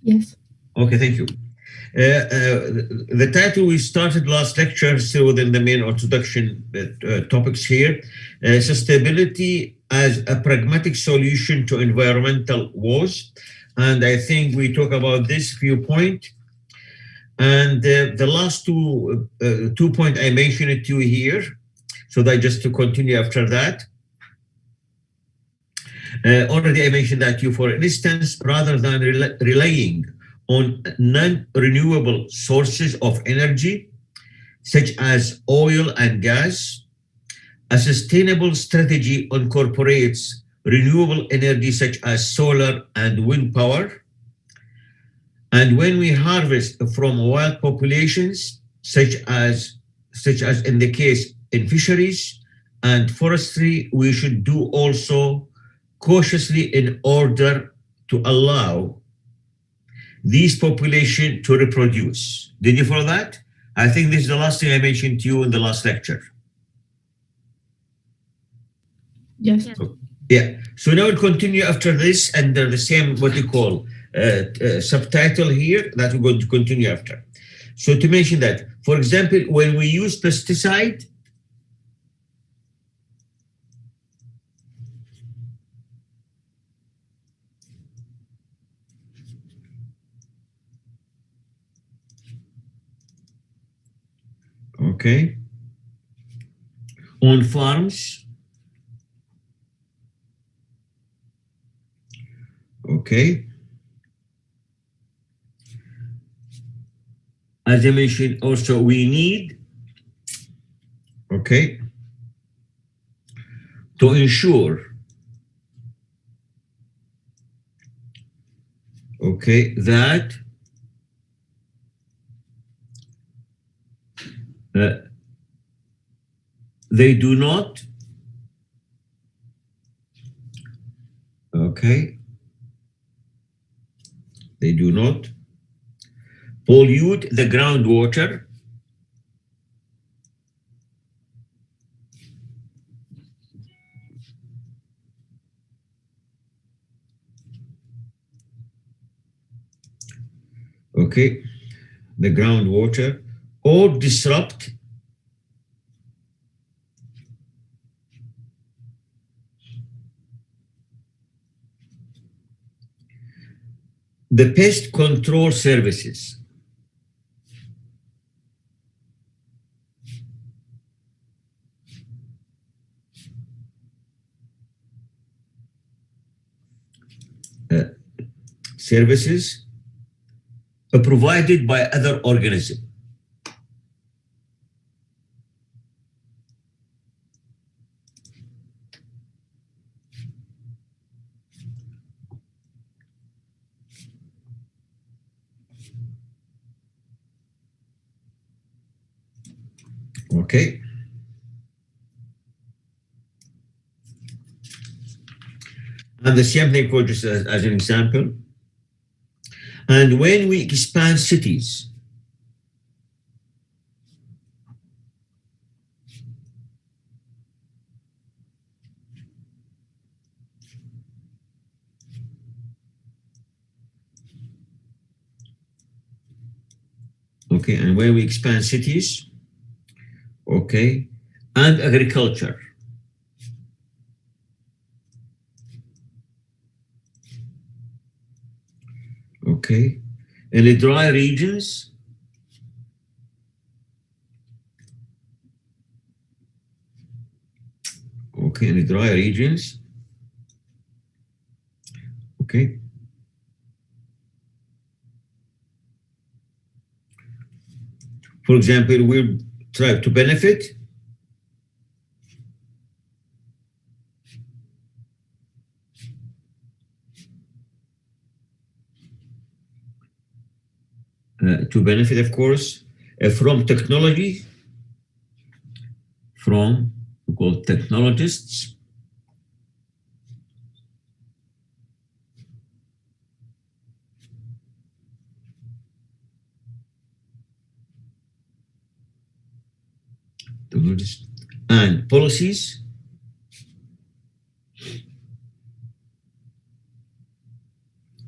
Yes. Okay, thank you. The title we started last lecture, still within the main introduction topics here, sustainability as a pragmatic solution to environmental woes. And I think we talk about this viewpoint. And the last two point I mentioned it to you here, so that just to continue after that. Already I mentioned that you, for instance, rather than relying on non-renewable sources of energy, such as oil and gas, a sustainable strategy incorporates renewable energy such as solar and wind power. And when we harvest from wild populations, such as in the case in fisheries and forestry, we should do also cautiously in order to allow these population to reproduce. Did you follow that? I think this is the last thing I mentioned to you in the last lecture. Yes. Yeah. So now we'll continue after this under the same, what you call, subtitle here that we're going to continue after. So to mention that, for example, when we use pesticide, okay, on farms, okay, as I mentioned, also we need, okay, to ensure, okay, that uh, they do not, okay, they do not pollute the groundwater, okay, the groundwater, or disrupt the pest control services. Uh, services provided by other organisms. Okay. And the same thing for just as an example. And when we expand cities, okay, and when we expand cities, okay, and agriculture, okay, in the dry regions, okay, in the dry regions, okay, for example, we try to benefit of course, from technology, from we call technologists, technologists and policies,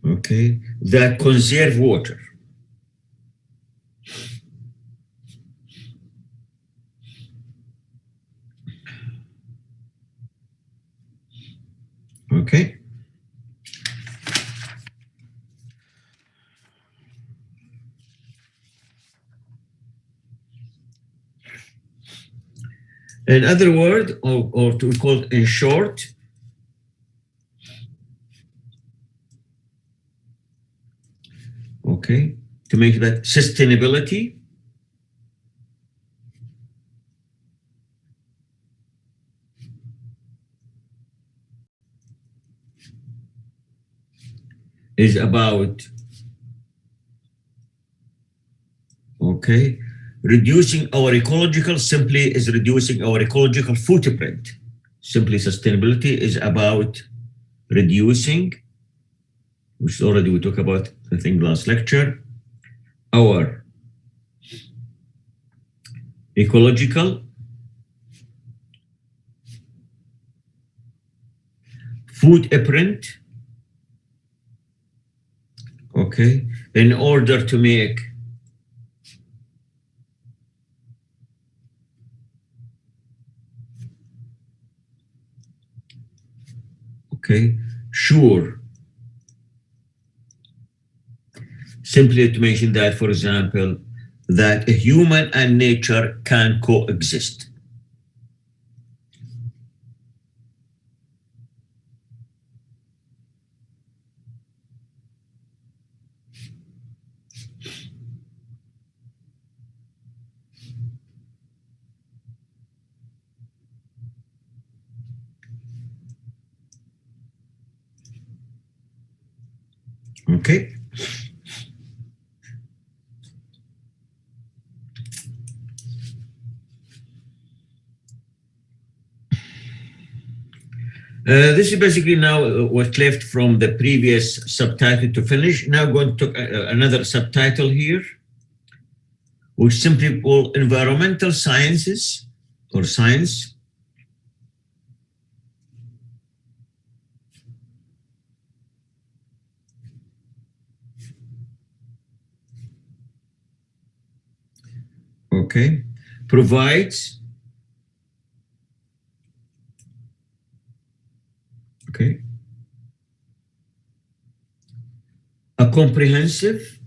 okay, that conserve water. Okay. In other words, or to call it in short, okay, to make that sustainability is about, okay, reducing our ecological, simply is reducing our ecological footprint. Simply sustainability is about reducing, which already we talked about, I think, last lecture, our ecological footprint, okay, in order to make okay, sure. Simply to mention that, for example, that a human and nature can coexist. Okay. This is basically now what's left from the previous subtitle to finish. Now going to another subtitle here, which simply call environmental sciences or science. Okay, provides, okay, a comprehensive,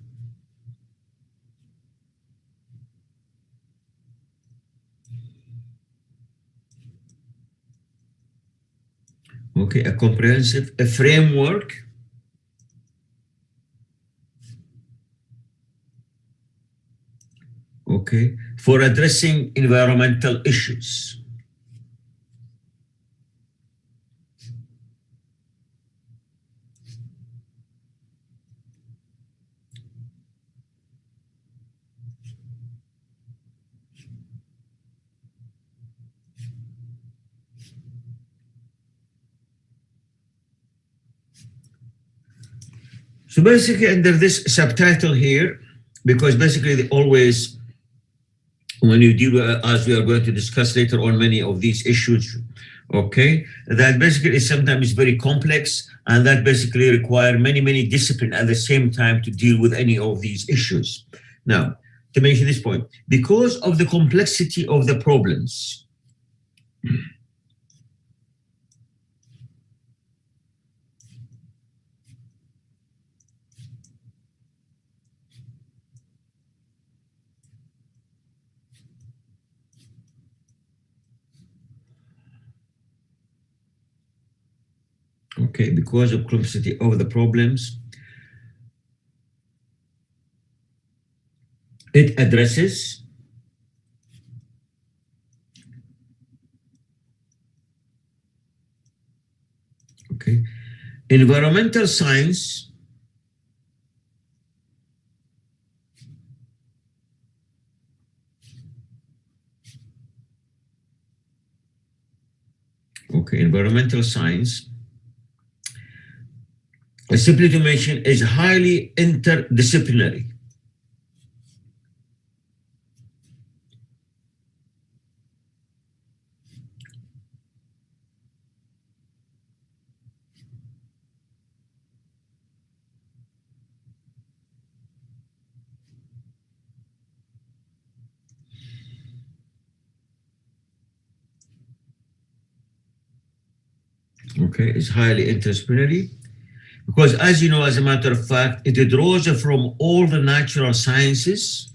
okay, a comprehensive, a framework, okay, for addressing environmental issues. So basically under this subtitle here, because basically they always, when you deal with, as we are going to discuss later on, many of these issues, okay, that basically is sometimes very complex and that basically require many discipline at the same time to deal with any of these issues. Now, to mention this point, because of the complexity of the problems, okay, because of complexity of the problems, it addresses, okay, environmental science, okay, environmental science, simply to mention, is highly interdisciplinary. Okay, is highly interdisciplinary because, as you know, as a matter of fact, it draws from all the natural sciences.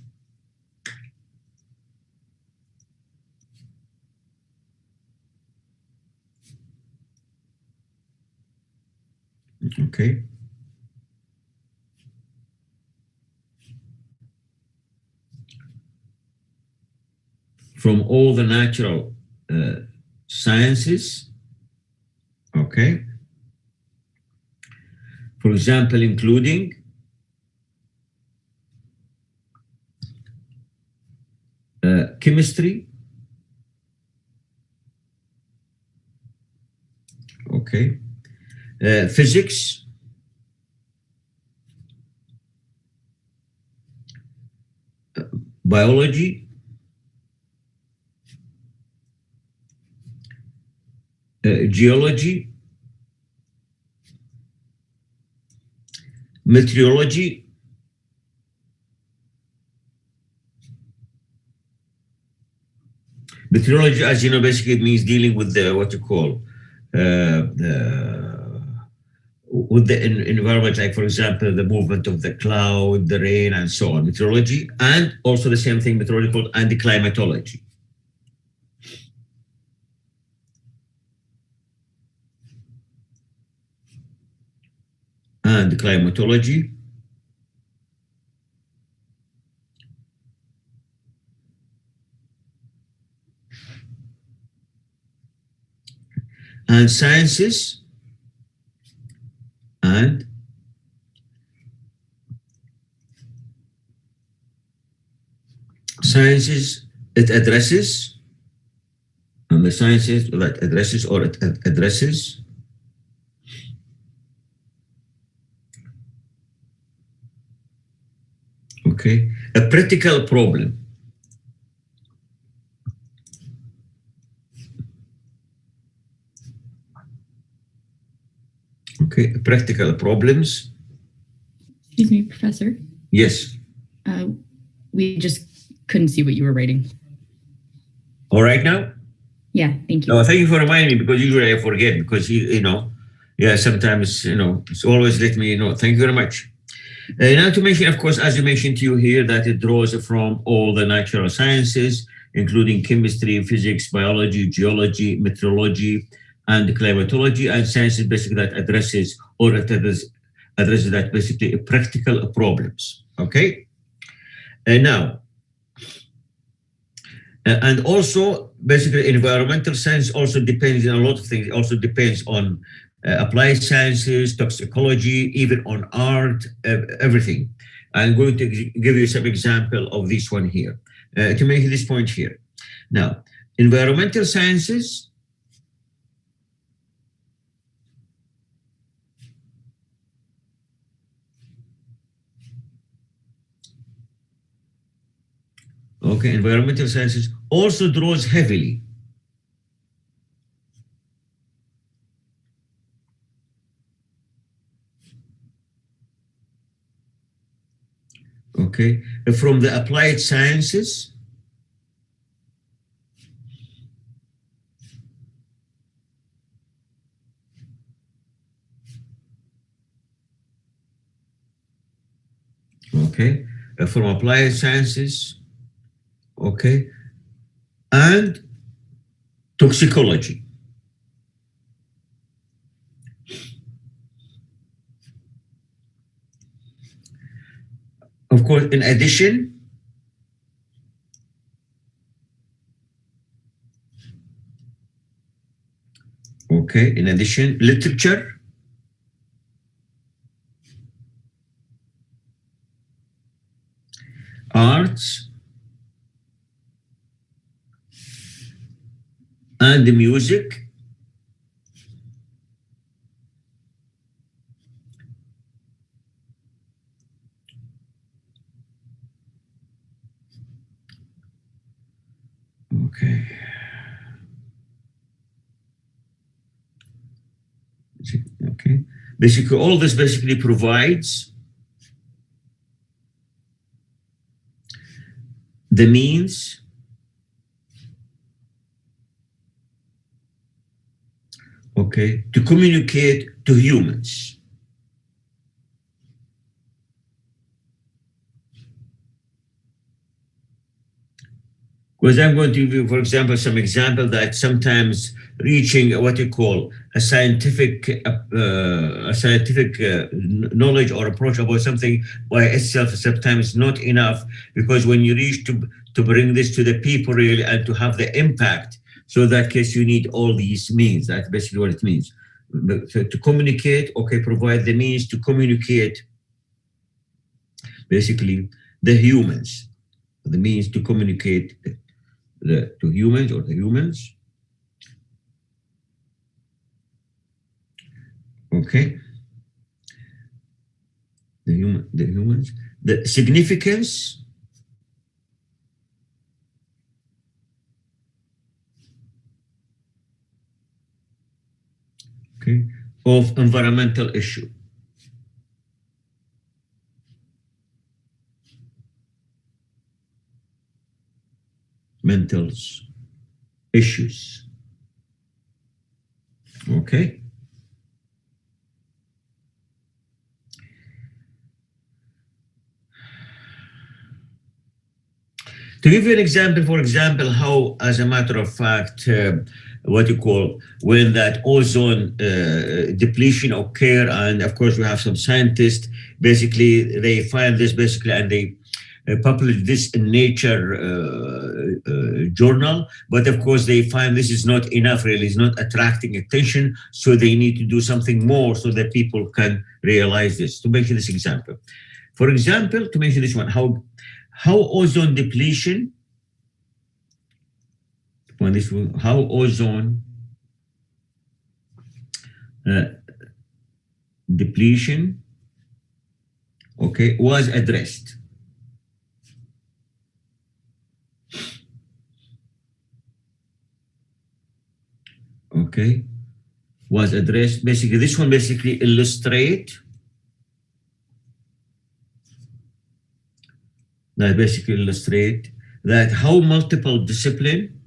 Okay. From all the natural sciences. Okay. For example, including chemistry. Okay. Physics, biology, geology, meteorology, meteorology, as you know, basically it means dealing with the what you call with the environment, like for example, the movement of the cloud, the rain, and so on. Meteorology, and also the same thing, meteorology called and climatology. And climatology, and sciences, and sciences it addresses, and the sciences that addresses or it addresses okay a practical problem. Okay, practical problems. Excuse me, Professor. Yes. We just couldn't see what you were writing. All right now? Yeah, thank you. No, thank you for reminding me because usually I forget because you know, yeah, sometimes it's always let me know. Thank you very much. Now to mention, of course, as you mentioned to you here, that it draws from all the natural sciences, including chemistry, physics, biology, geology, meteorology, and climatology, and sciences basically that addresses or addresses that basically practical problems. Okay. And now, and also basically environmental science also depends on a lot of things. It also depends on applied sciences, toxicology, even on art, everything. I'm going to give you some example of this one here to make this point here. Now, environmental sciences okay, environmental sciences also draws heavily okay from the applied sciences okay from applied sciences okay and toxicology. Of course, in addition, okay, in addition, literature, arts, and the music, okay. Okay. Basically, all this basically provides the means okay, to communicate to humans. Because I'm going to give you, for example, some example that sometimes reaching what you call a scientific knowledge or approach about something by itself sometimes not enough, because when you reach to bring this to the people really and to have the impact, so in that case you need all these means. That's basically what it means. So to communicate, okay, provide the means to communicate basically the humans, the means to communicate to humans or the humans. Okay, the humans, the significance okay of environmental issue. Mental issues. Okay. To give you an example, for example, how, as a matter of fact, what you call when that ozone depletion occur, and of course we have some scientists, basically they find this basically and they publish this in Nature journal, but of course they find this is not enough really, it's not attracting attention, so they need to do something more so that people can realize this. To mention this example, for example, to mention this one, how ozone depletion, how ozone depletion, okay, was addressed. Okay, was addressed. Basically, this one basically illustrate that how multiple discipline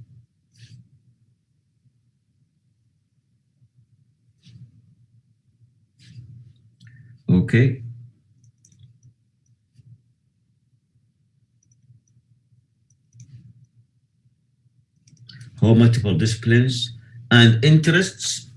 okay how multiple disciplines and interests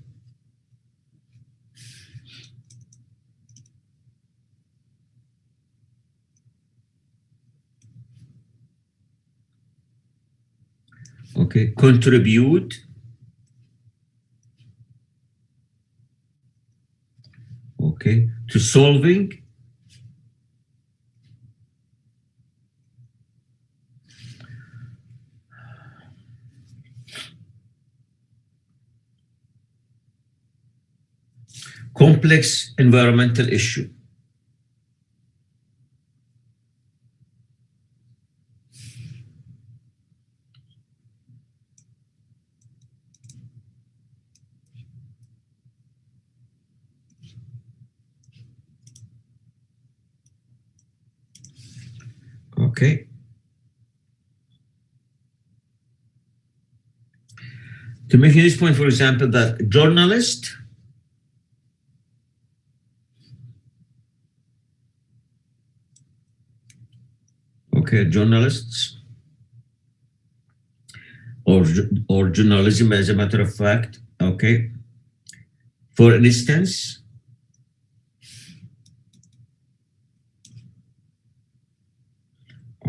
okay contribute okay to solving complex environmental issue. Okay. To make this point, for example, that journalist okay, journalists or journalism as a matter of fact, okay, for instance,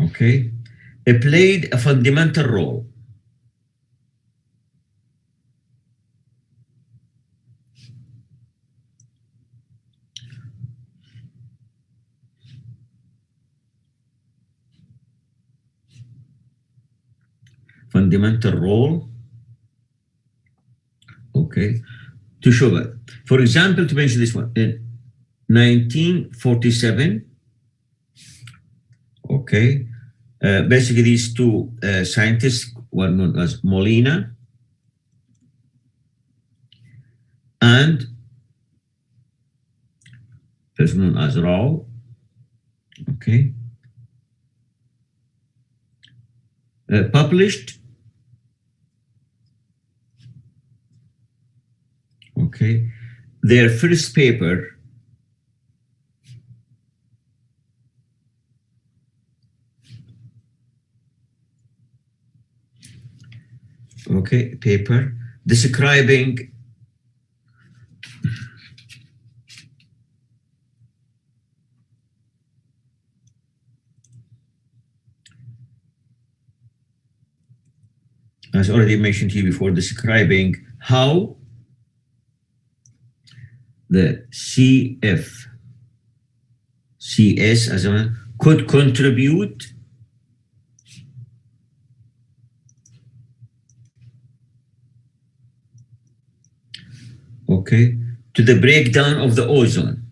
okay, it played a fundamental role okay, to show that. For example, to mention this one, in 1947, okay, basically these two scientists, one known as Molina and person known as Rao, okay, published Okay, their first paper describing as already mentioned to you before, describing how the CFCS as a could contribute to the breakdown of the ozone.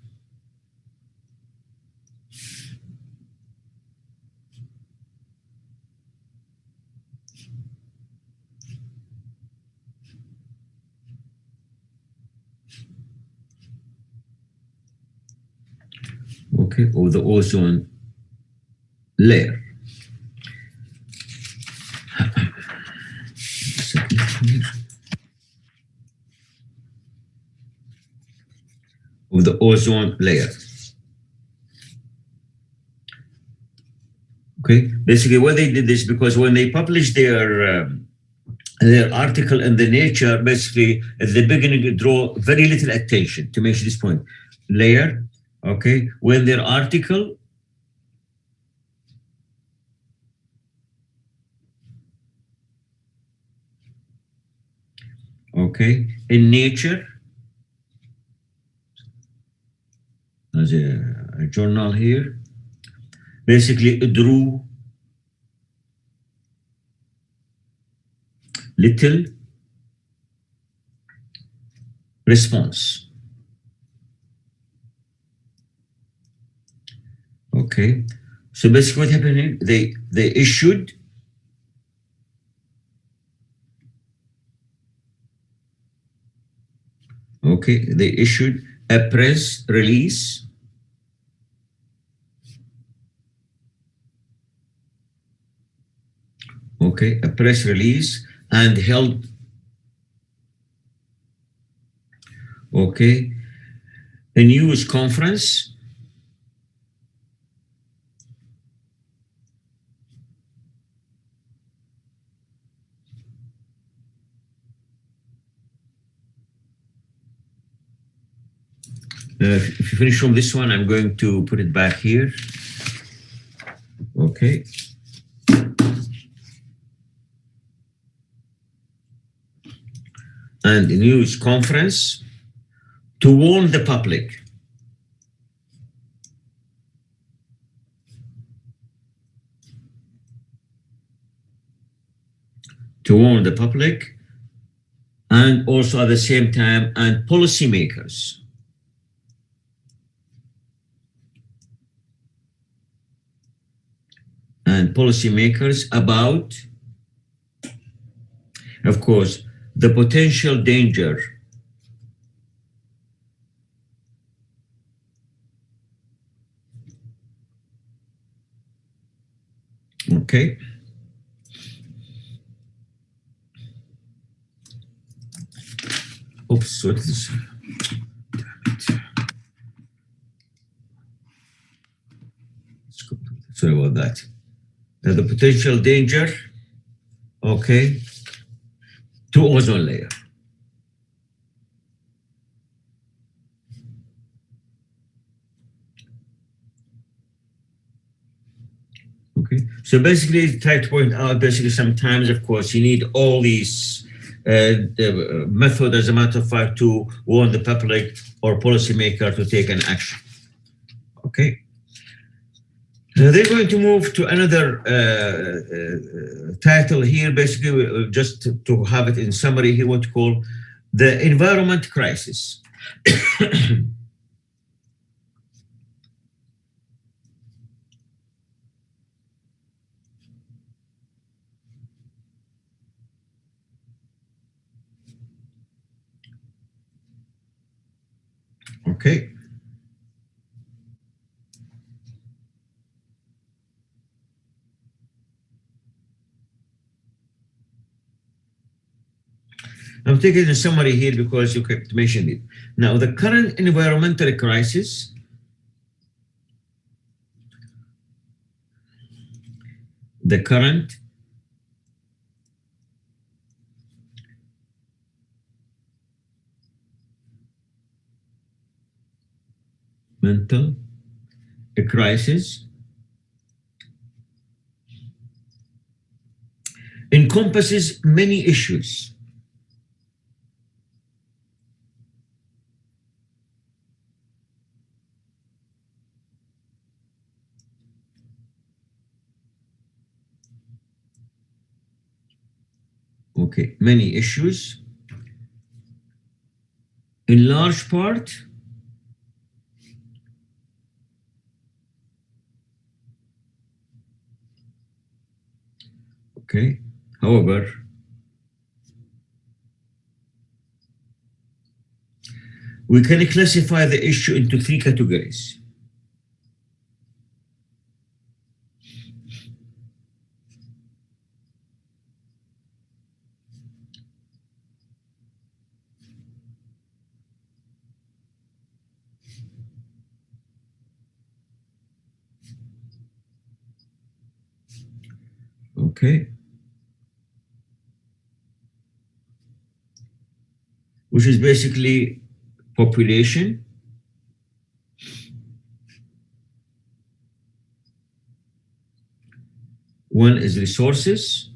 Or the ozone layer. Of the ozone layer. Basically why they did this, because when they published their article in the Nature, basically at the beginning it draw very little attention to mention this point. Layer, when their article in Nature, as a journal here, basically it drew little response. So basically what happened, they issued they issued a press release and held a news conference if you finish from this one, I'm going to put it back here. And a news conference to warn the public and also at the same time and policymakers about, of course, the potential danger oops, what is this? Sorry about that. The potential danger, to ozone layer. So basically, try to point out, basically, sometimes, of course, you need all these method, as a matter of fact, to warn the public or policymaker to take an action. They're going to move to another title here, basically, just to have it in summary here, what to call the environment crisis. I'm taking a summary here because you kept mentioning it. Now, the current environmental crisis, the current mental crisis encompasses many issues. Okay, many issues. In large part, okay, however, we can classify the issue into three categories. Okay, which is basically population, one is resources.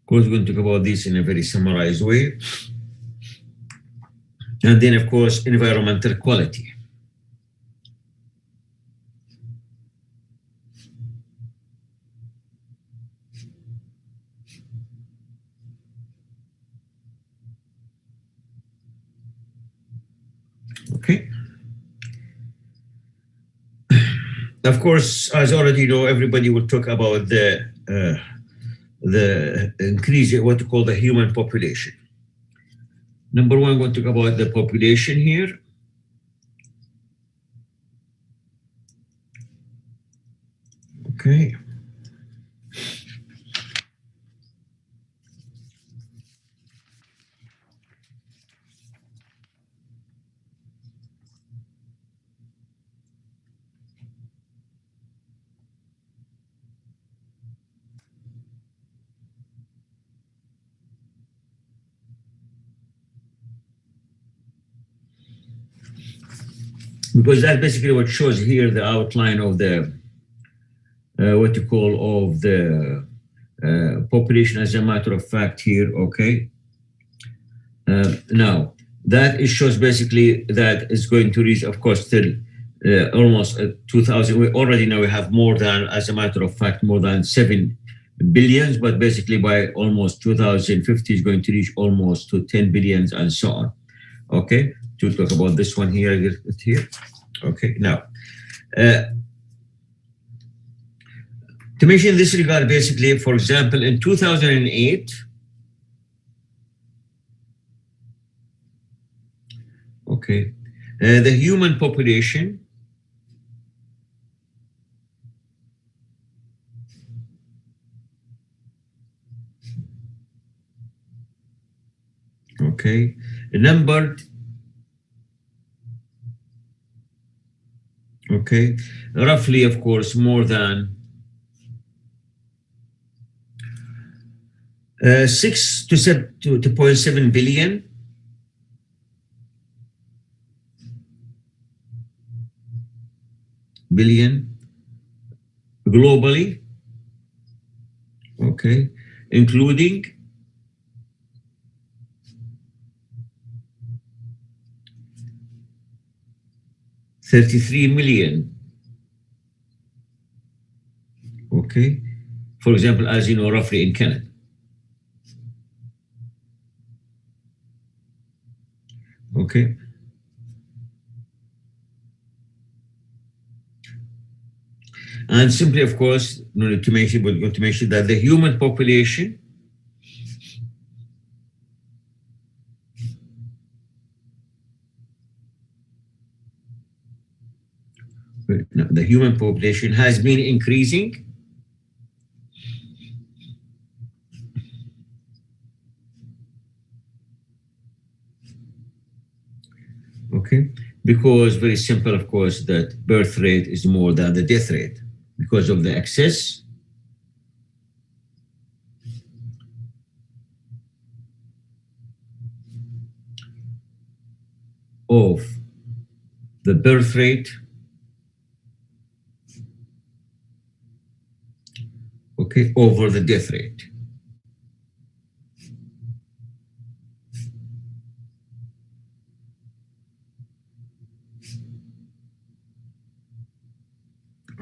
Of course, we're going to talk about this in a very summarized way. And then, of course, environmental quality. Okay. Of course, as already you know, everybody will talk about the increase, what you call the human population. Number one, we're going to talk about the population here. Okay. Because that's basically what shows here the outline of the what you call of the population as a matter of fact here. Okay. Now that it shows basically that it's going to reach, of course, till almost 2000. We already know we have more than, as a matter of fact, more than 7 billions, but basically by almost 2050 is going to reach almost to 10 billions and so on. Okay, to talk about this one here. Okay, now to mention this regard, basically, for example, in 2008, okay, the human population okay, numbered, okay, roughly, of course, more than 6 to 0.7 billion. Globally, okay, including 33 million. Okay, for example, as you know, roughly in Canada. Okay. And simply, of course, no need to mention, but we're going to mention that the human population has been increasing Because very simple, of course, that birth rate is more than the death rate because of the excess of the birth rate, okay, over the death rate.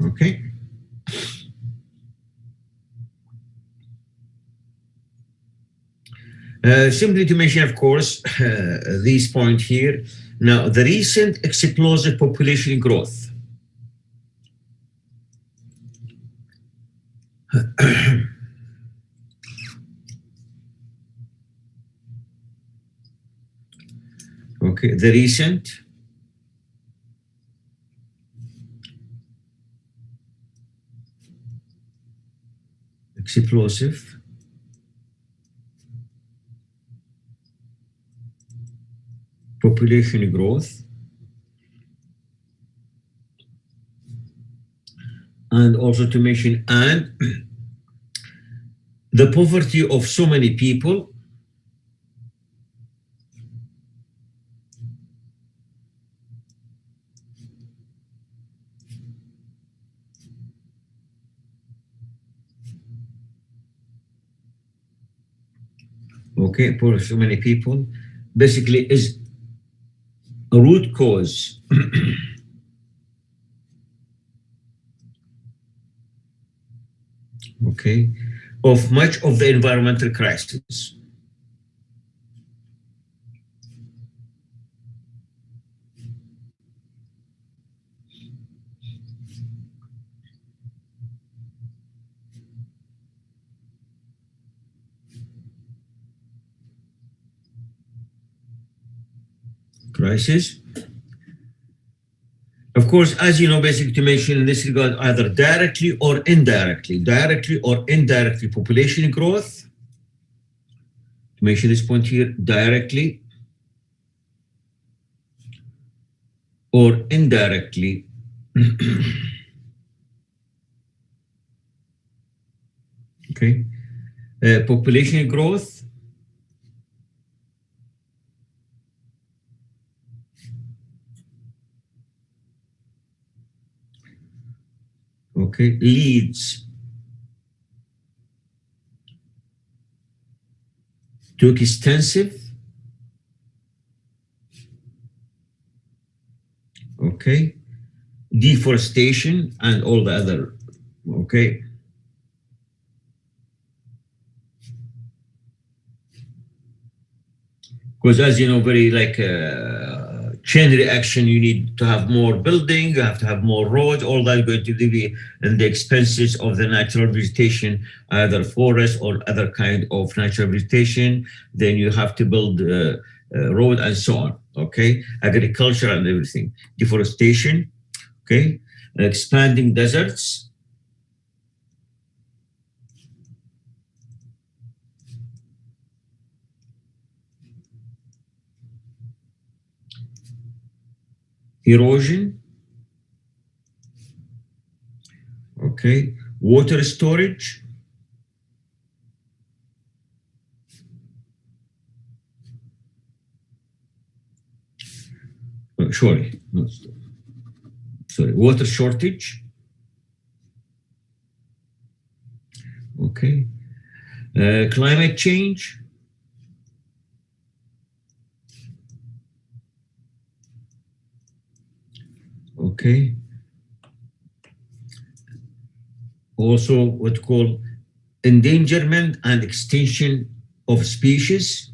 Okay. Simply to mention, of course, this point here. Now, the recent explosive population growth. Okay, the recent explosive population growth, and also to mention, and the poverty of so many people, okay, for so many people, basically is a root cause okay, of much of the environmental crisis. Crisis. Of course, as you know, basically to mention in this regard, either directly or indirectly, population growth. To mention this point here, directly or indirectly, okay, population growth okay, leads to extensive okay, deforestation and all the other okay, because as you know, very like chain reaction, you need to have more building, you have to have more roads, all that is going to be in the expenses of the natural vegetation, either forest or other kind of natural vegetation. Then you have to build road and so on, okay, agriculture and everything, deforestation, okay, expanding deserts, erosion, okay, water storage, sorry, not sorry, water shortage, okay, climate change, okay, also what called endangerment and extinction of species,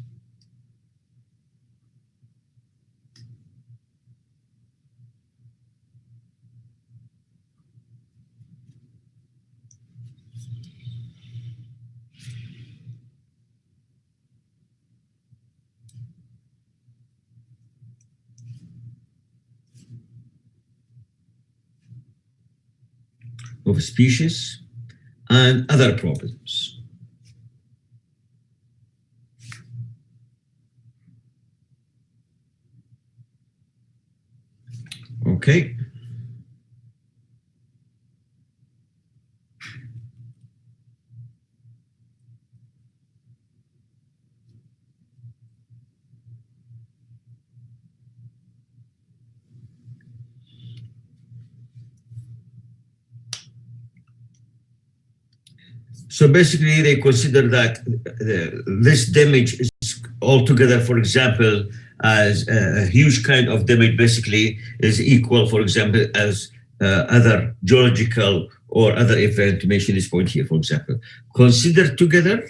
and other problems. Okay. So basically, they consider that this damage is altogether, for example, as a huge kind of damage, basically is equal, for example, as other geological or other event. To mention this point here, for example, consider together.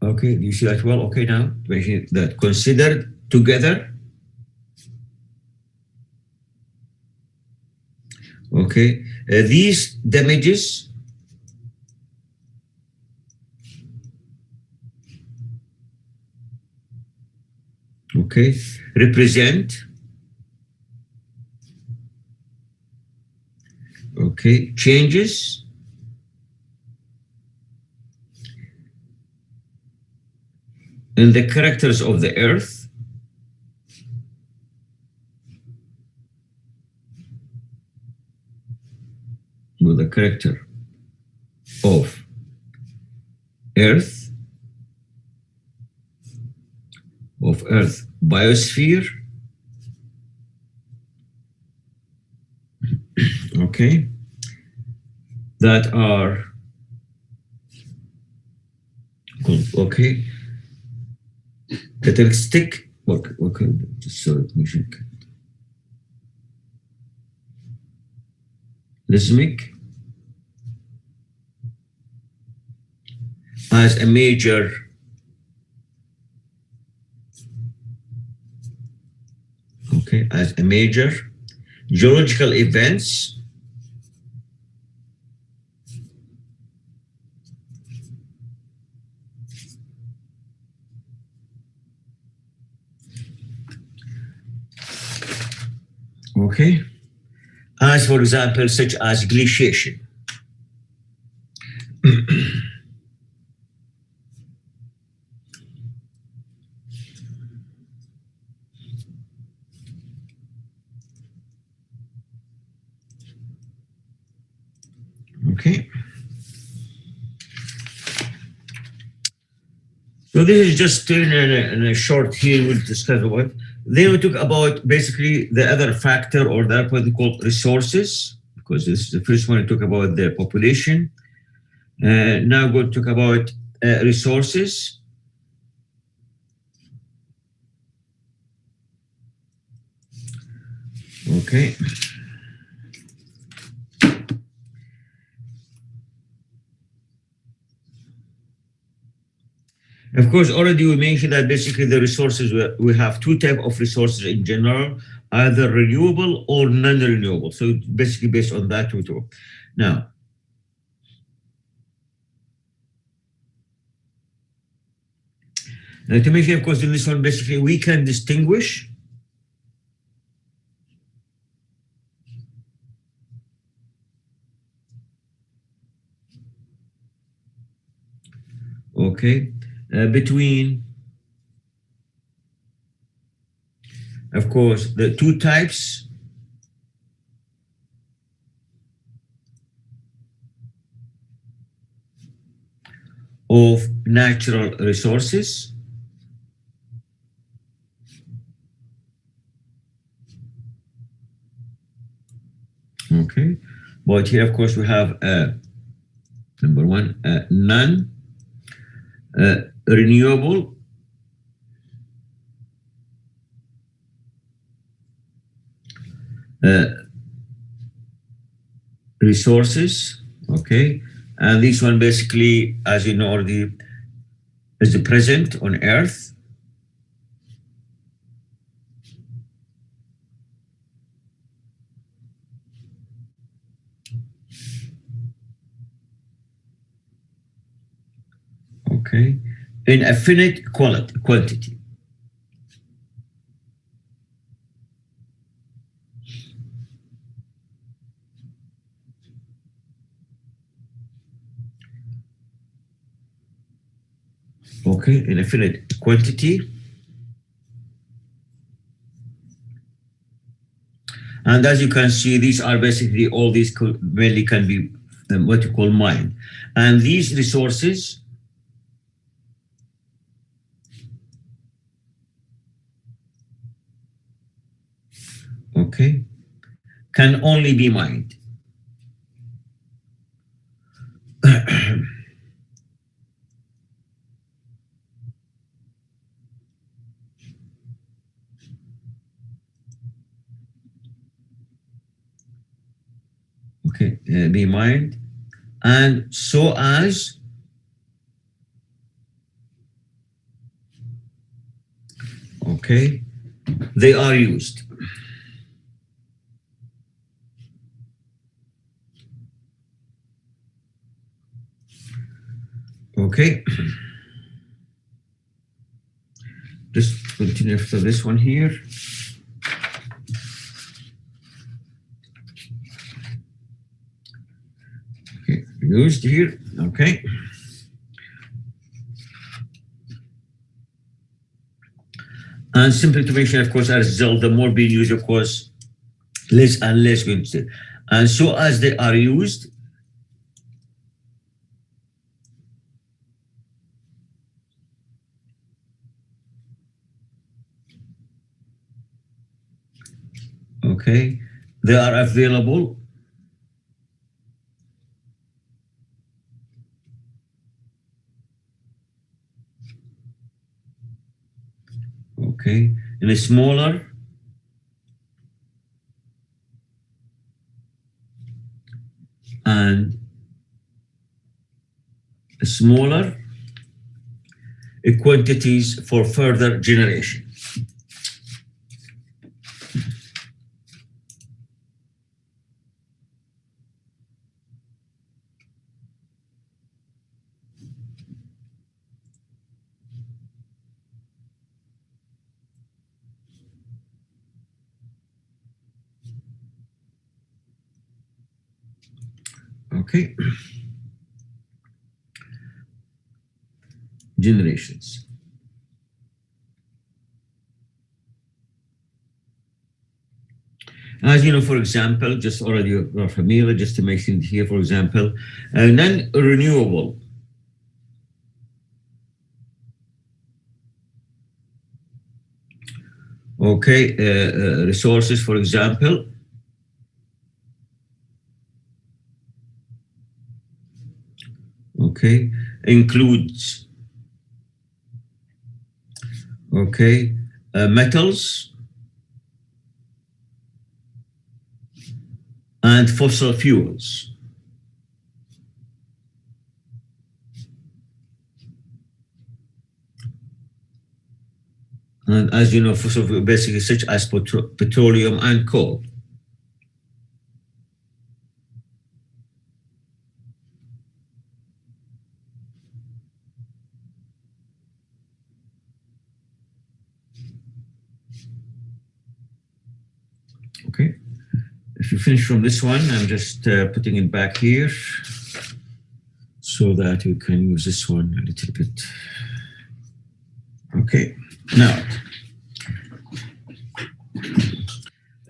Okay, do you see that well? Okay, now mention that considered together. Okay, these damages okay represent okay changes in the characters of the earth with the character of earth biosphere. Okay, that are okay characteristic okay so rhythmic as a major okay as a major geological events okay as for example such as glaciation. Okay, so this is just in a short here we'll discuss about. Then we talk about basically the other factor or the what they call resources, because this is the first one to talk about the population. Now we'll talk about resources. Okay. Of course, already we mentioned that basically the resources, we have two types of resources in general, either renewable or non-renewable. So basically based on that we talk. Now, to mention, of course, in this one, basically we can distinguish okay, between, of course, the two types of natural resources. Okay, but here, of course, we have number one, non-renewable resources. Okay, and this one basically, as you know, already is the present on Earth. Okay, in a finite quantity. Okay, an infinite quantity. And as you can see, these are basically all these mainly can be what you call mined. And these resources okay, can only be mined. Okay, be mined, and so as okay, they are used. Okay, just continue after this one here. Okay, used here. Okay. And simply to mention, of course, as a result, the more being used, of course, less and less going to stay. And so as they are used, okay, they are available. Okay, in a smaller and smaller quantities for further generation. Okay, generations. As you know, for example, just already you're familiar, just to mention here, for example, non-renewable. Okay, resources, for example, okay, includes, okay, metals and fossil fuels. And as you know, fossil fuels basically such as petroleum and coal. Okay, if you finish from this one, I'm just putting it back here so that you can use this one a little bit. Okay, now,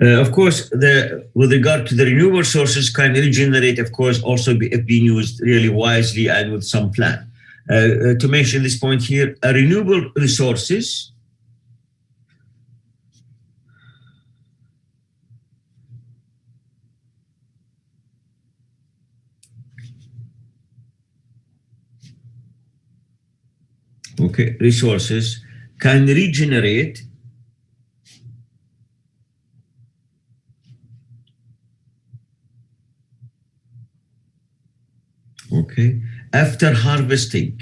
of course, with regard to the renewable sources can regenerate, of course, also if being used really wisely and with some plan. To mention this point here, renewable resources okay, resources can regenerate okay, after harvesting.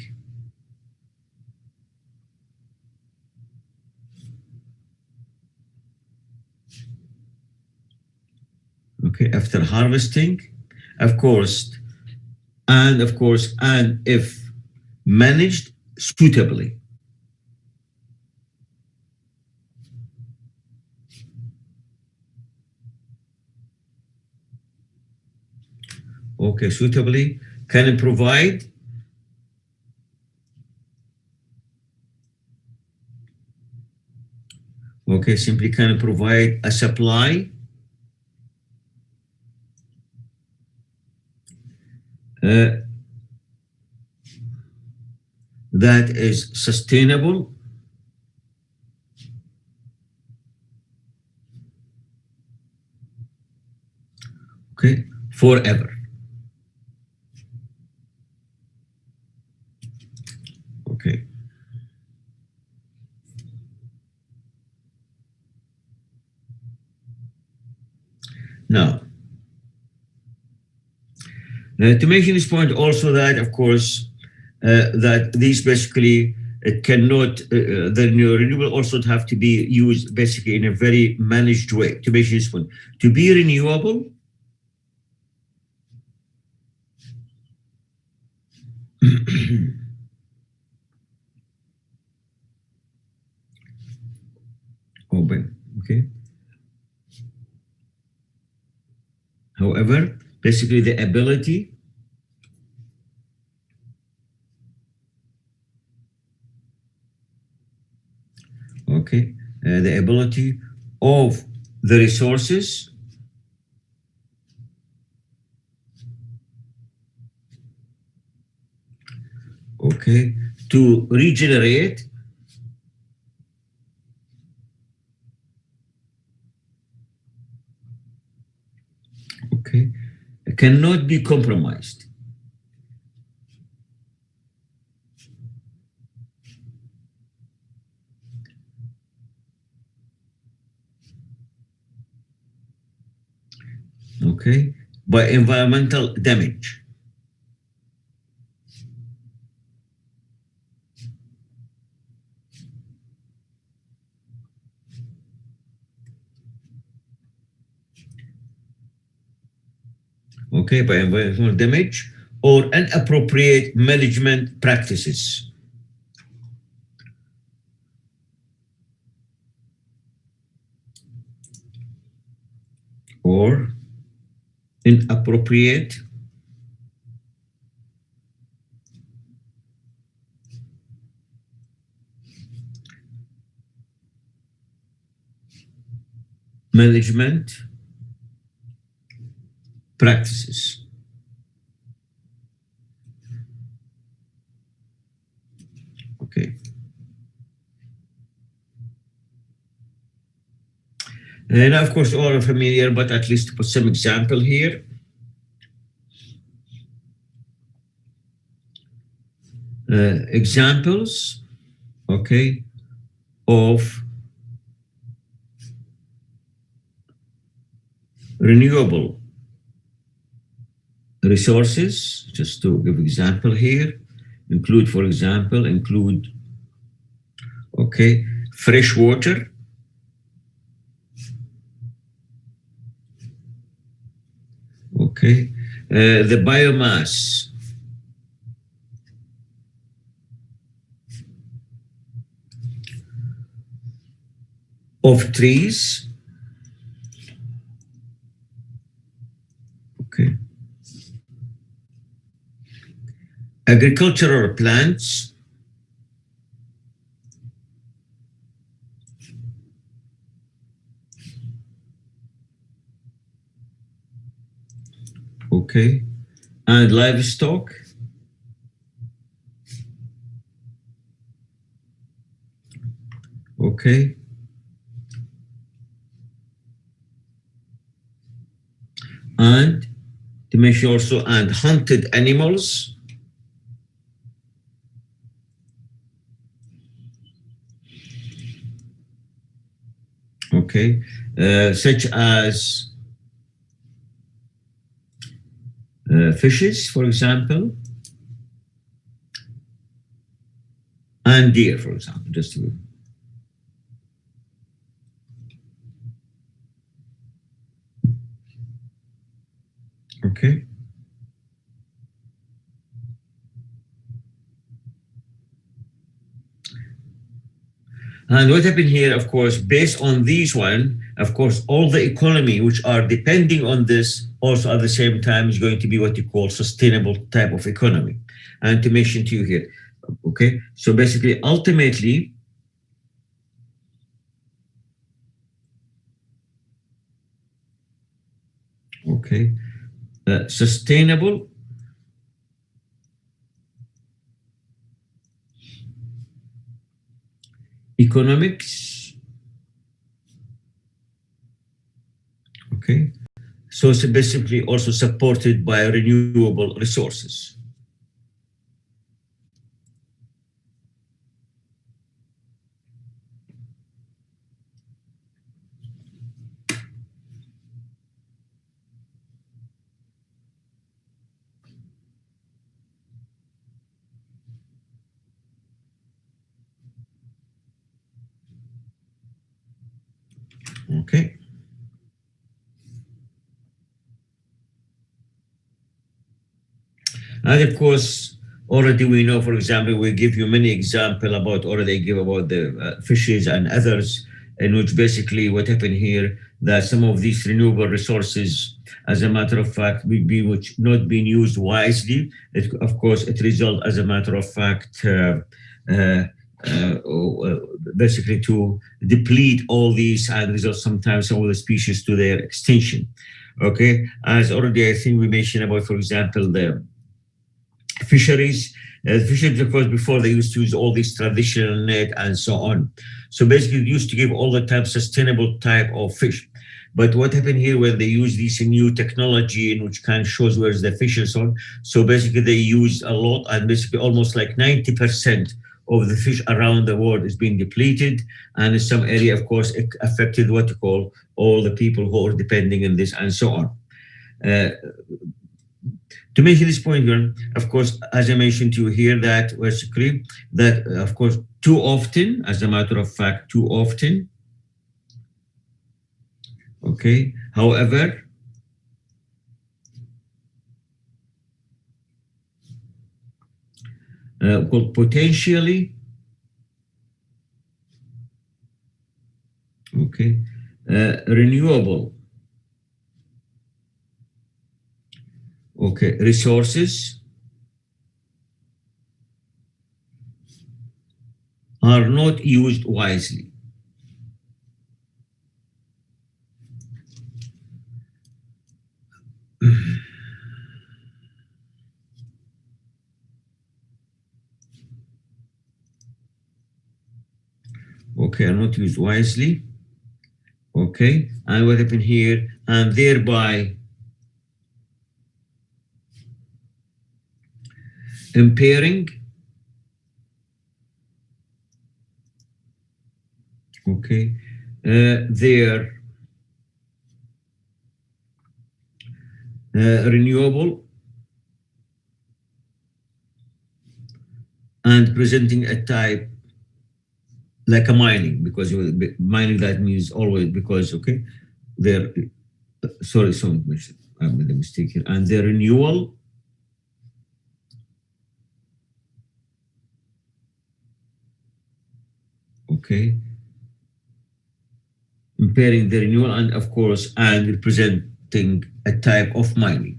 Okay, after harvesting, of course, and if managed suitably. Okay, suitably can provide Okay, simply can provide a supply that is sustainable, okay, forever. Okay. Now, to mention this point also that, of course, that these basically it cannot, the renewable also have to be used basically in a very managed way. To mention this point, to be renewable, open, okay. However, basically the ability okay, the ability of the resources okay, to regenerate okay, cannot be compromised. Okay, by environmental damage. Okay, by environmental damage or inappropriate management practices. Or inappropriate management practices. Okay. And of course, all are familiar, but at least to put some example here. Examples, okay, of renewable resources, just to give example here, include, for example, okay, fresh water, okay, the biomass of trees, okay, agricultural plants, okay, and livestock, okay, and to mention also and hunted animals, okay, such as fishes, for example, and deer, for example, just to okay. And what happened here, of course, based on these one, of course, all the economy which are depending on this also at the same time is going to be what you call sustainable type of economy. And to mention to you here, okay, so basically, ultimately, Okay. Sustainable, economics. Okay. So it's basically also supported by renewable resources. Okay. And of course, already we know, for example, we give you many examples about already give about the fishes and others, in which basically what happened here, that some of these renewable resources, as a matter of fact, be which not being used wisely. Of course, it result as a matter of fact, uh, basically to deplete all these and result sometimes some of the species to their extinction. Okay, as already I think we mentioned about, for example, the fisheries. Fisheries, of course, before they used to use all these traditional net and so on. So basically, it used to give all the time sustainable type of fish. But what happened here when they use this new technology in which kind of shows where's the fish and so on. So basically, they use a lot, and basically almost like 90% of the fish around the world is being depleted. And in some area, of course, it affected what you call all the people who are depending on this and so on. Uh, to mention this point here, of course, as I mentioned to you here, that basically that of course too often, as a matter of fact, too often. Okay. However, could potentially, okay, renewable, okay, resources are not used wisely. Okay, are not used wisely. Okay, and what happened here, and thereby impairing, okay, their renewable and presenting a type like a mining, because mining, that means always, because okay, they're sorry, some I made a mistake here, and the renewal, okay, impairing the renewal, and of course, and representing a type of mining.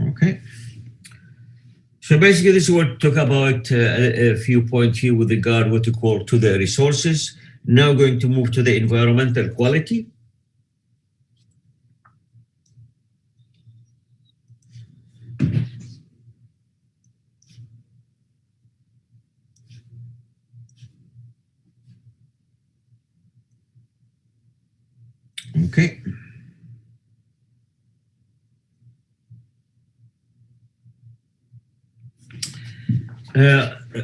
Okay. So basically, this is what talk about a few points here with regard what you call to the resources. Now going to move to the environmental quality. Okay.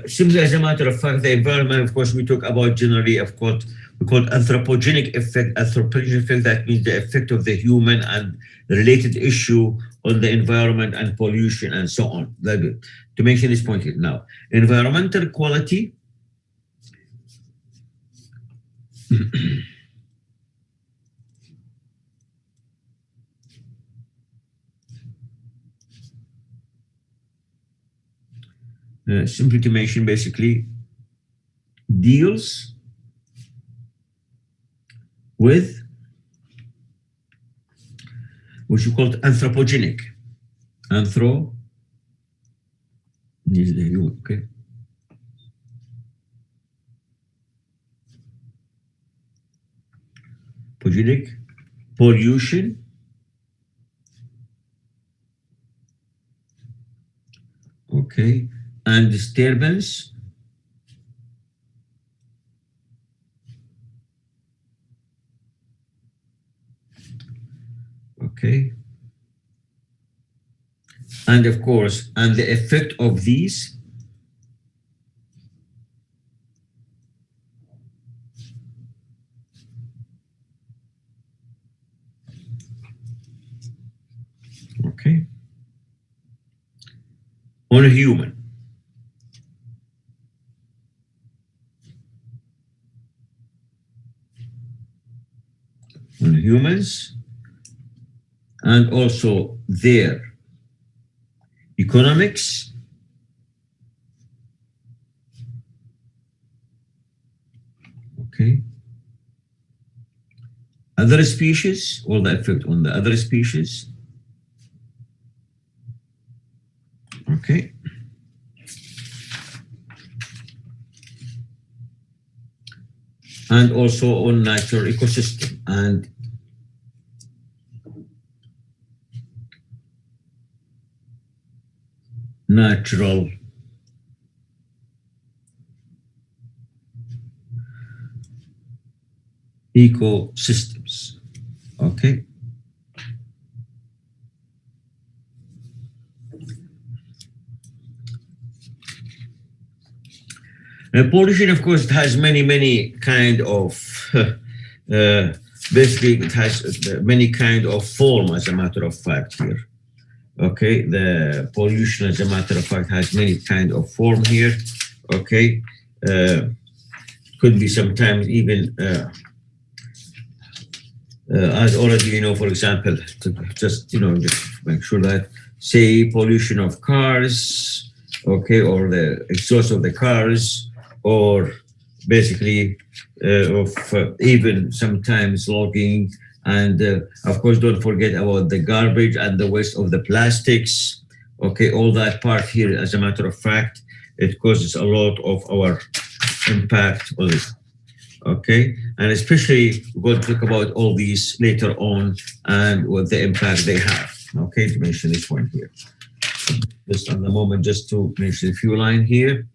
Simply as a matter of fact, the environment, of course, we talk about generally, of course, we call anthropogenic effect. Anthropogenic effect, that means the effect of the human and the related issue on the environment and pollution and so on. To mention this point here now, environmental quality. Simply to mention, basically deals with which we call anthropogenic. Okay. Anthropogenic pollution, okay, and disturbance, okay, and of course, and the effect of these okay, on a human. On humans, and also their economics, okay, other species, all the effect on the other species, okay, and also on natural ecosystem and natural ecosystems, okay. Pollution, of course, has many kind of basically it has many kind of form, as a matter of fact here. Okay, the pollution, as a matter of fact, has many kind of form here. Okay, could be sometimes even as already you know, for example, to just make sure that, say, pollution of cars, okay, or the exhaust of the cars, or basically of even sometimes logging, and of course don't forget about the garbage and the waste of the plastics, okay, all that part here, as a matter of fact, it causes a lot of our impact on it. Okay, and especially we're going to talk about all these later on and what the impact they have. Okay, to mention this one here. Just on the moment, just to mention a few lines here,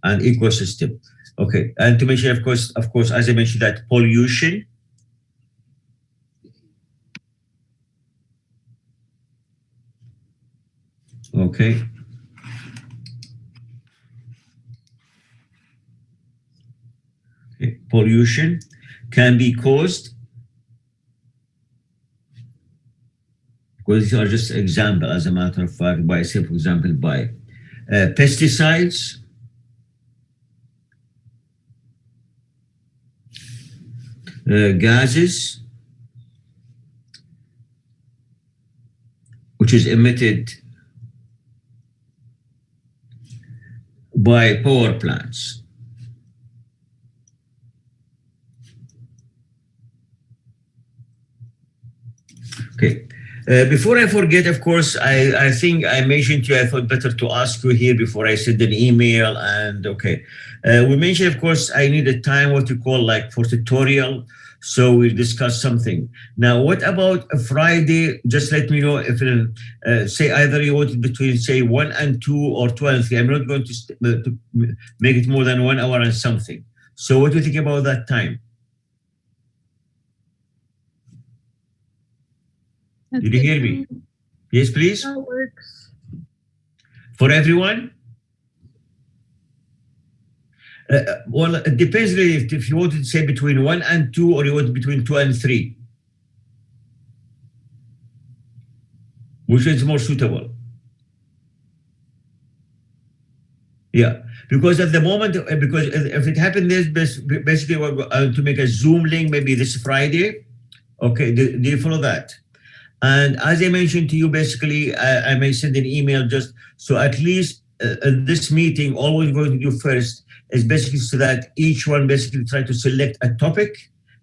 and ecosystem. Okay, and to mention, of course, as I mentioned, that pollution. Okay. Pollution can be caused, because these are just example, as a matter of fact, by, say, for example, by pesticides, gases, which is emitted by power plants. Okay. Before I forget, of course, I think I mentioned to you, I thought better to ask you here before I send an email. And okay, we mentioned, of course, I need a time, what you call like for tutorial. So we'll discuss something. Now, what about a Friday? Just let me know if, say, either you want it between, say, 1 and 2 or 2 and 3. I'm not going to make it more than 1 hour and something. So what do you think about that time? Did you hear me? Yes, please. That works. For everyone? Well, it depends really if you want to say between 1 and 2 or you want between 2 and 3. Which is more suitable? Yeah, because at the moment, because if it happened, this basically we're going to make a Zoom link maybe this Friday. Okay, do you follow that? And as I mentioned to you, basically, I may send an email just so at least this meeting, all we're going to do first is basically so that each one basically try to select a topic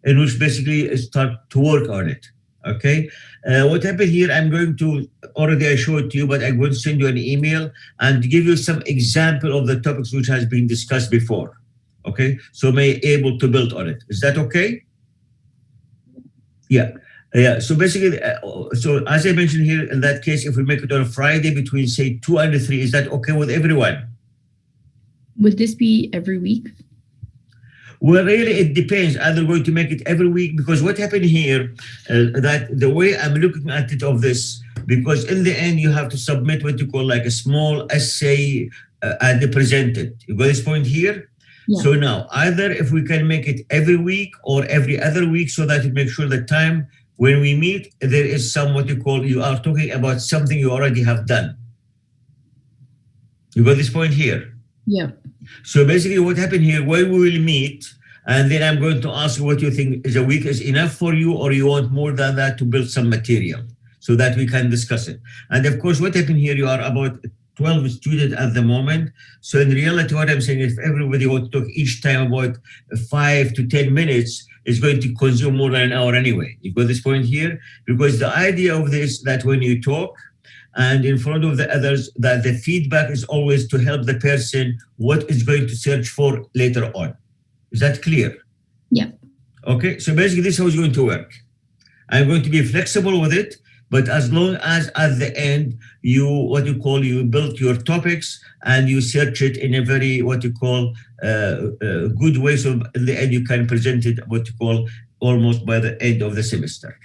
in which basically start to work on it. Okay. What happened here, I'm going to, already I showed to you, but I'm going to send you an email and give you some example of the topics which has been discussed before. Okay. So may able to build on it. Is that okay? Yeah. Yeah. So basically, so as I mentioned here, in that case, if we make it on a Friday between say 2 and 3, is that okay with everyone? Would this be every week? Well, really, it depends. Either going to make it every week, because what happened here, that the way I'm looking at it of this, because in the end you have to submit what you call like a small essay and present it. You got this point here? Yeah. So now, either if we can make it every week or every other week, so that it makes sure the time when we meet, there is some what you call, you are talking about something you already have done. You got this point here? Yeah. So basically what happened here, when we will meet, and then I'm going to ask you what you think is a week is enough for you, or you want more than that to build some material so that we can discuss it. And of course, what happened here, you are about 12 students at the moment. So in reality, what I'm saying, if everybody would talk each time about 5 to 10 minutes, is going to consume more than an hour anyway. You got this point here? Because the idea of this, that when you talk, and in front of the others, that the feedback is always to help the person what is going to search for later on. Is that clear? Yeah. Okay, so basically this is how it's going to work. I'm going to be flexible with it, but as long as at the end you, what you call, you build your topics and you search it in a very, what you call, good way, so in the end you can present it, what you call, almost by the end of the semester.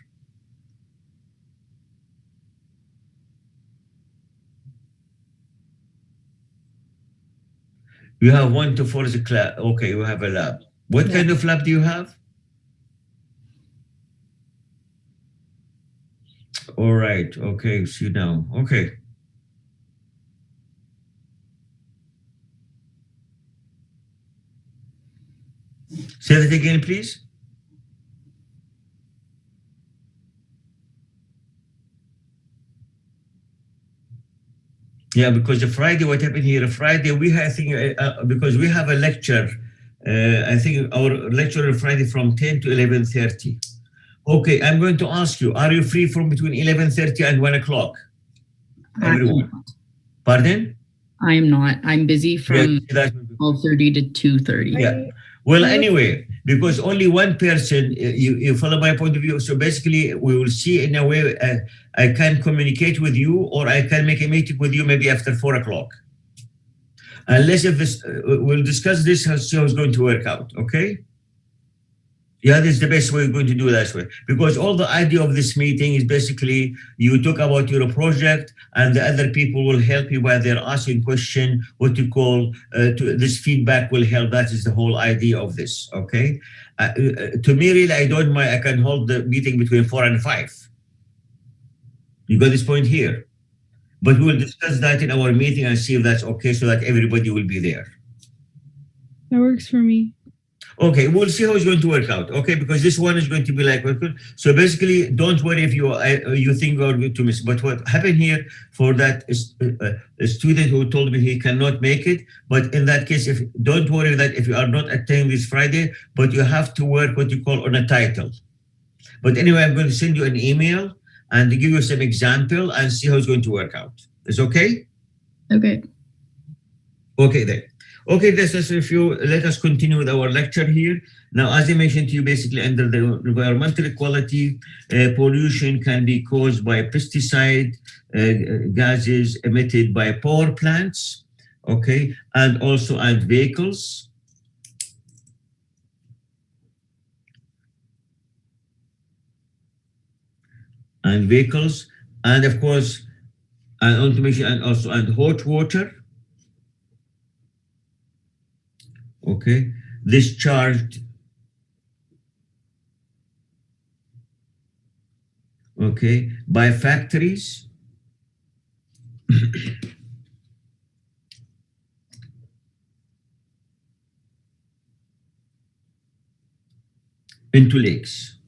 You have 1 to 4 is a class. Okay, you have a lab. What kind of lab do you have? All right. Okay. See now. Okay. Say that again, please. Yeah, because the Friday, what happened here? Friday, we have, I think, because we have a lecture. I think our lecture on Friday from 10 to 11:30. Okay, I'm going to ask you: are you free from between 11:30 and 1 o'clock? Everyone. Pardon? I am not. I'm busy from Yeah, 12:30 to 2:30. Yeah. Well, anyway, because only one person, you follow my point of view. So basically, we will see in a way, I can communicate with you, or I can make a meeting with you maybe after 4 o'clock. Unless if this, we'll discuss this, how it's going to work out, okay? Yeah, this is the best way we're going to do that way. Because all the idea of this meeting is basically you talk about your project and the other people will help you by their asking question, what you call, this feedback will help. That is the whole idea of this, okay? To me, really, I don't mind. I can hold the meeting between 4 and 5. You got this point here. But we will discuss that in our meeting and see if that's okay, so that everybody will be there. That works for me. Okay, we'll see how it's going to work out. Okay, because this one is going to be like, so basically, don't worry if you think you are going to miss. But what happened here for that is a student who told me he cannot make it. But in that case, don't worry that if you are not attending this Friday, but you have to work what you call on a title. But anyway, I'm going to send you an email and give you some example and see how it's going to work out. Is okay? Okay. Okay then. Okay, this is if you let us continue with our lecture here. Now, as I mentioned to you, basically under the environmental equality, pollution can be caused by pesticide, gases emitted by power plants, okay, and also and vehicles. And vehicles, and of course, and automation, and also and hot water. Okay, discharged, okay, by factories, into lakes.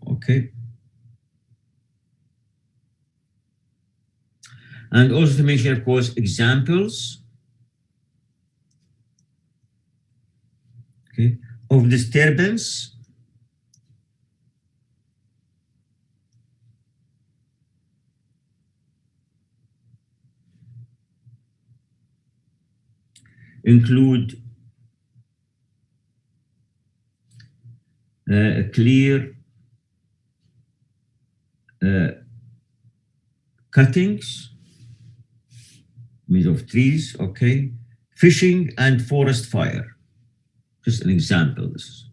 Okay. And also to mention, of course, examples. Okay. of disturbance include clear cuttings made of trees, okay, fishing and forest fire. Just an example. This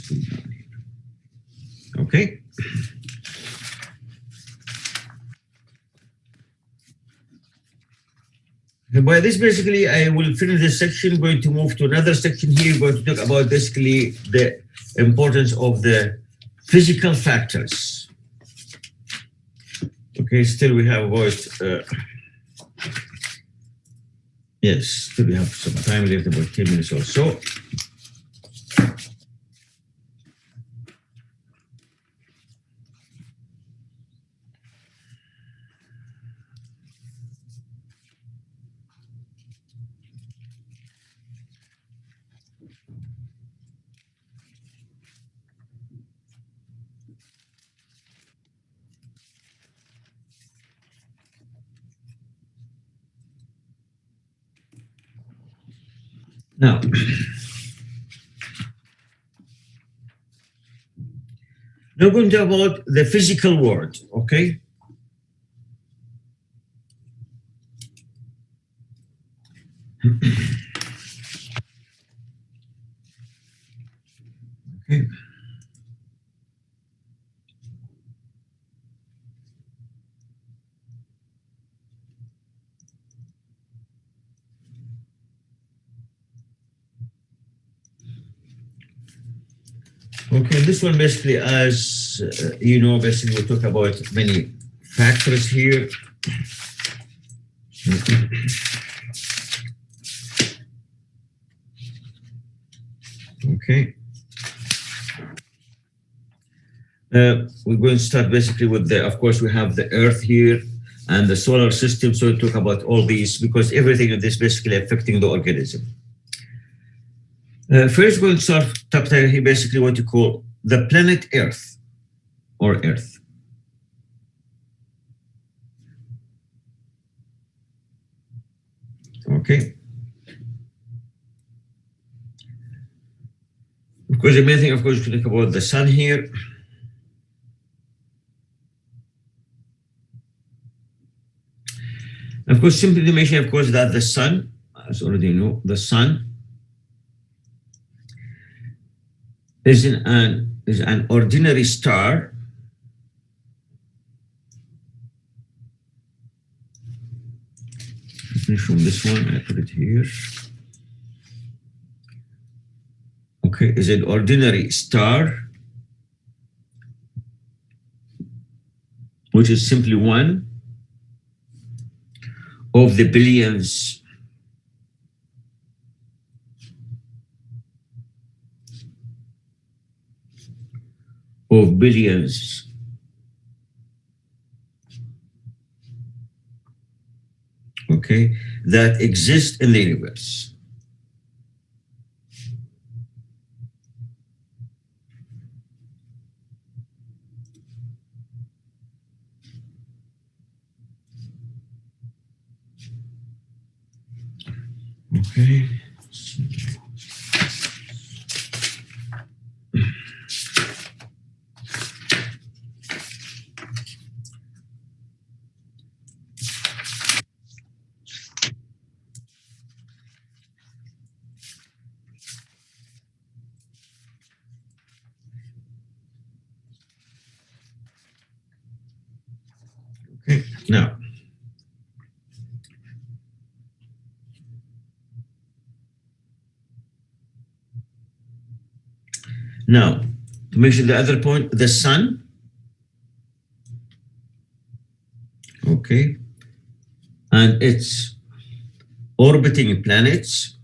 thing down here. Okay. And by this, basically, I will finish this section. Going to move to another section here. Going to talk about basically the importance of the physical factors. Okay, still we have about yes, still we have some time left, about 10 minutes or so. Now, now going to talk about the physical world, okay? Okay. Okay, this one basically, as you know, basically we talk about many factors here. Okay. We're going to start basically with the, of course, we have the Earth here and the solar system. So we talk about all these because everything in this basically affecting the organism. First, we're going to start chapter here, basically what you call the planet Earth or Earth. Okay. Of course, the main thing, of course, to talk about the sun here. Of course, simply to mention, of course, that the sun, as already you know, the sun is an ordinary star from this one. I put it here. Okay, is an ordinary star, which is simply one of the billions okay, that exist in the universe. Okay. Okay, now, to mention the other point, the sun, okay, and its orbiting planets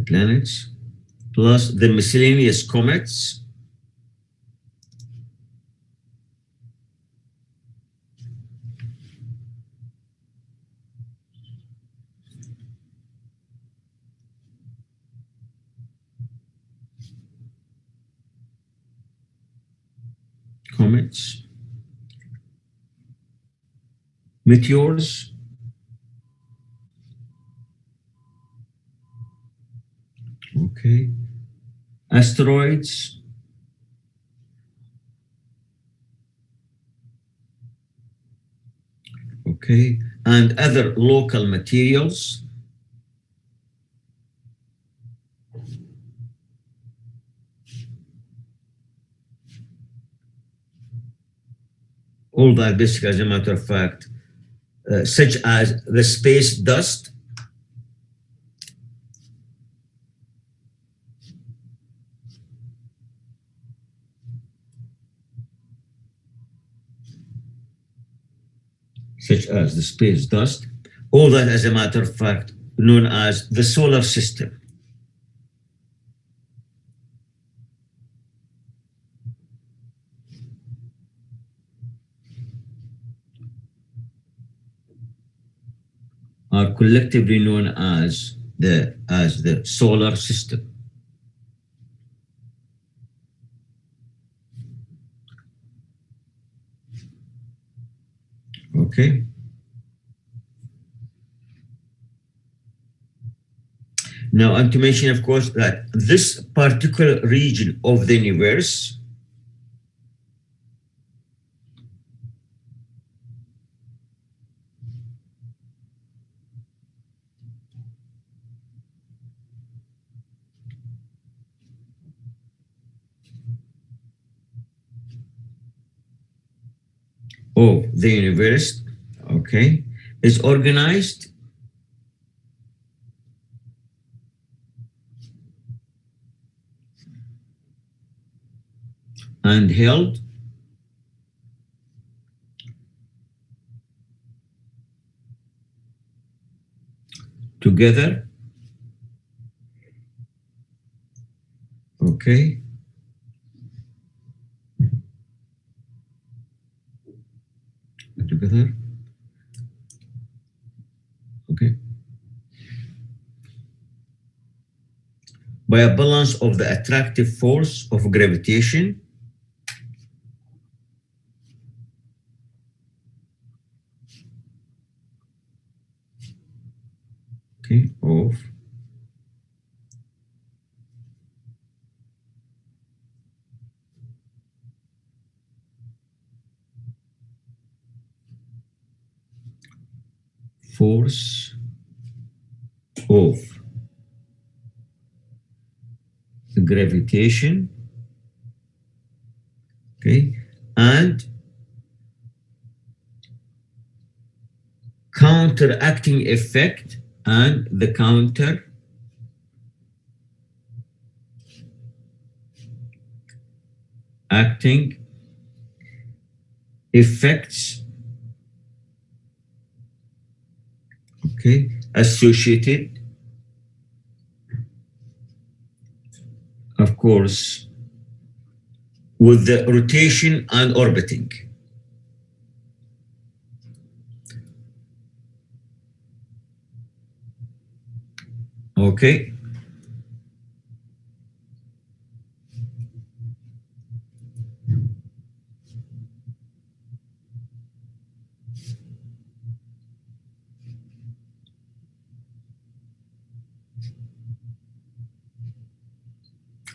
planets, plus the miscellaneous comets, meteors, okay, asteroids, okay, and other local materials. All that basically, as a matter of fact, such as the space dust, all that, as a matter of fact, known as the solar system. Are collectively known as the solar system. Okay. Now, and to mention, of course, that this particular region of the universe okay, is organized and held together, okay, together, okay, by a balance of the attractive force of gravitation of force of gravitation, okay, and counteracting effect and the counteracting effects, okay, associated, of course, with the rotation and orbiting. Okay.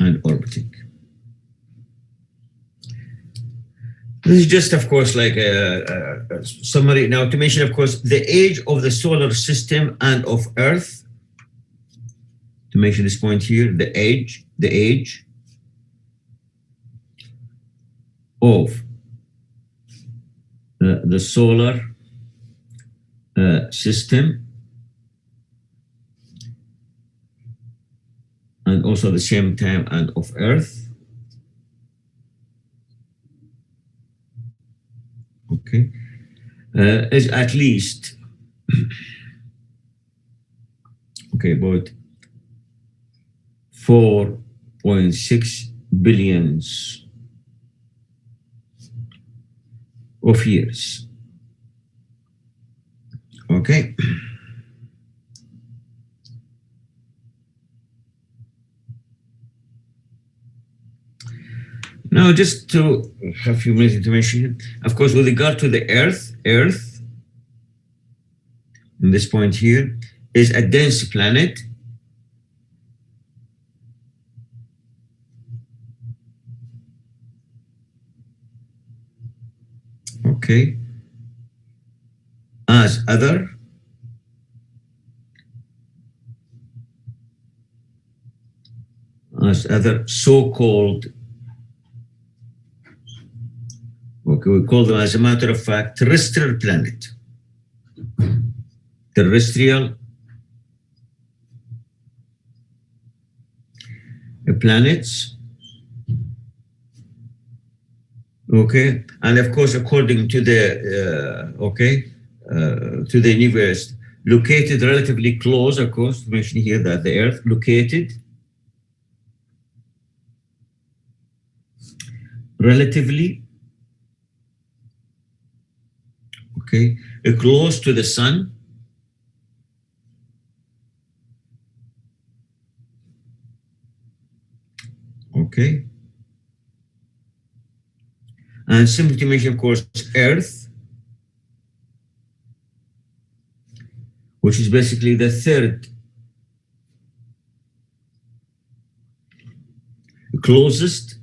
And orbiting. This is just, of course, like a summary. Now, to mention, of course, the age of the solar system and of Earth. To mention this point here, the age of the solar system, and also at the same time and of Earth. Okay, is at least okay, about 4.6 billions of years. Okay. Now, just to have a few minutes information, of course, with regard to the Earth, in this point here, is a dense planet. Okay. As other so-called, okay, we call them, as a matter of fact, terrestrial planet. Terrestrial planets. Okay, and of course, according to the to the universe, located relatively close, of course, to mention here that the Earth located relatively, okay, close to the sun. Okay. And simply to mention, of course, Earth, which is basically the third closest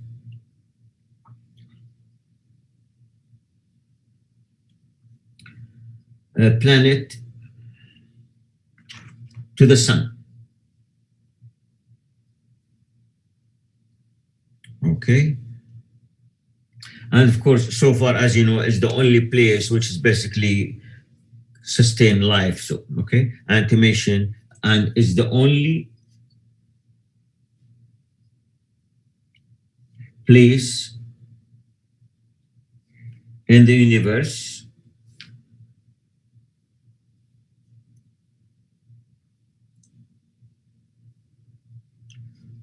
planet to the sun. Okay. And of course, so far as you know, is the only place which is basically sustain life. So, okay, and to mention, and is the only place in the universe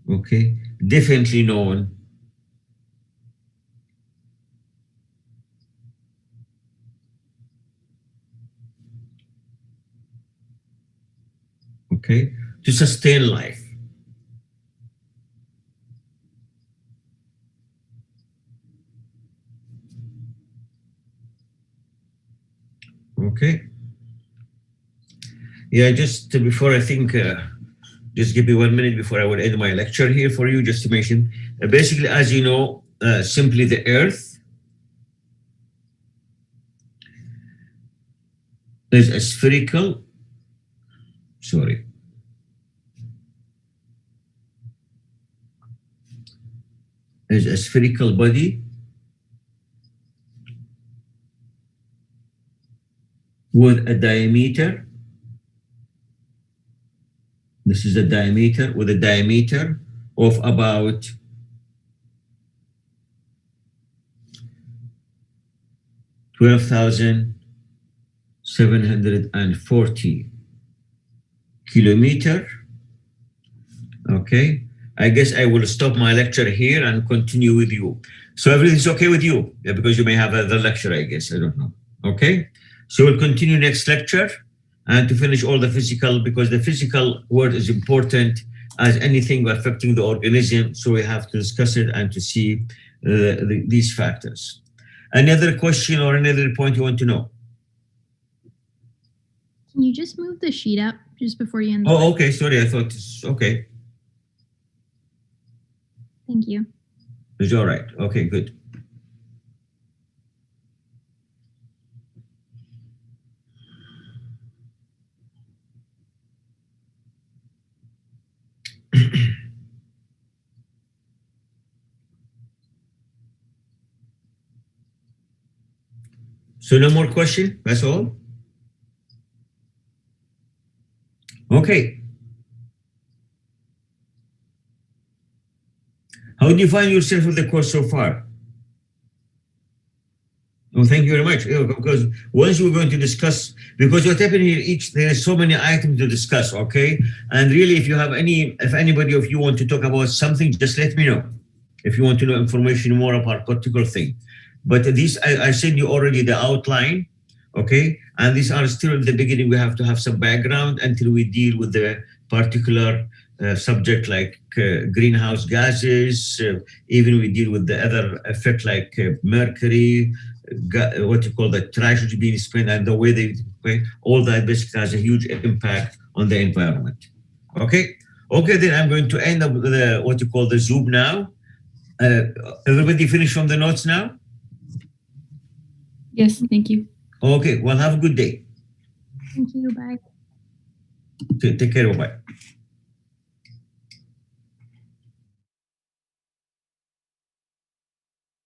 okay, definitely known okay, to sustain life. Okay. Yeah, just before I think, just give me 1 minute before I will end my lecture here for you, just to mention, basically, as you know, simply the Earth is a spherical, is a spherical body with a diameter. This is a diameter with a diameter of about 12,740 kilometer. Okay, I guess I will stop my lecture here and continue with you. So everything's okay with you? Yeah, because you may have another lecture, I guess, I don't know. Okay, so we'll continue next lecture and to finish all the physical, because the physical word is important as anything affecting the organism. So we have to discuss it and to see these factors. Another question or another point you want to know? Can you just move the sheet up just before you end? Oh, okay. Sorry, I thought it's okay. Thank you. It's all right. Okay, good. So no more question? That's all? Okay. How do you find yourself with the course so far? Oh, thank you very much. Because once we're going to discuss, because what happened here, there are so many items to discuss, okay? And really, if anybody of you want to talk about something, just let me know. If you want to know information more about a particular thing. But these, I sent you already the outline, okay? And these are still at the beginning. We have to have some background until we deal with the particular subject like greenhouse gases, even we deal with the other effect like mercury, what you call the trash being spent and the way they all that basically has a huge impact on the environment. Okay, then I'm going to end up with what you call the Zoom now. Everybody finished from the notes now? Yes, thank you. Okay, well, have a good day. Thank you. Bye. Take care. Bye.